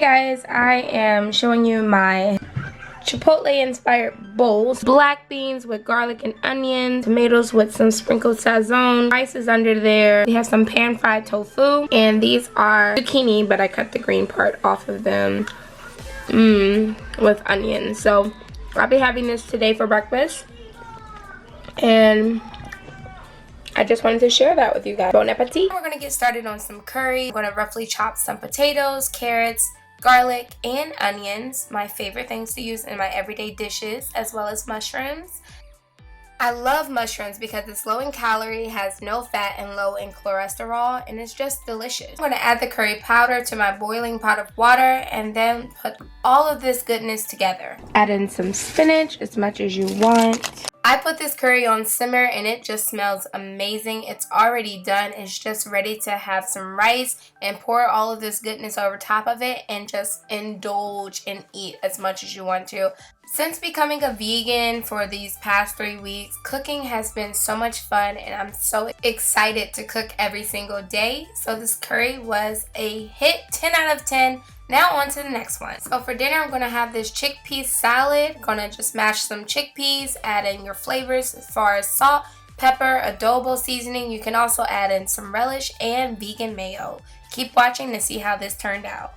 guys, I am showing you my Chipotle inspired bowls. Black beans with garlic and onion, tomatoes with some sprinkled sazon, rice is under there. We have some pan fried tofu, and these are zucchini, but I cut the green part off of them with onions. So I'll be having this today for breakfast, and I just wanted to share that with you guys. Bon appetit. We're gonna get started on some curry. I'm gonna roughly chop some potatoes, carrots, garlic, and onions, my favorite things to use in my everyday dishes, as well as mushrooms. I love mushrooms because it's low in calorie, has no fat, and low in cholesterol, and it's just delicious. I'm going to add the curry powder to my boiling pot of water and then put all of this goodness together. Add in some spinach, as much as you want. I put this curry on simmer and it just smells amazing. It's already done. It's just ready to have some rice and pour all of this goodness over top of it and just indulge and eat as much as you want to. Since becoming a vegan for these past 3 weeks, cooking has been so much fun and I'm so excited to cook every single day. So this curry was a hit, 10 out of 10. Now on to the next one. So for dinner, I'm going to have this chickpea salad. I'm going to just mash some chickpeas, add in your flavors as far as salt, pepper, adobo seasoning. You can also add in some relish and vegan mayo. Keep watching to see how this turned out.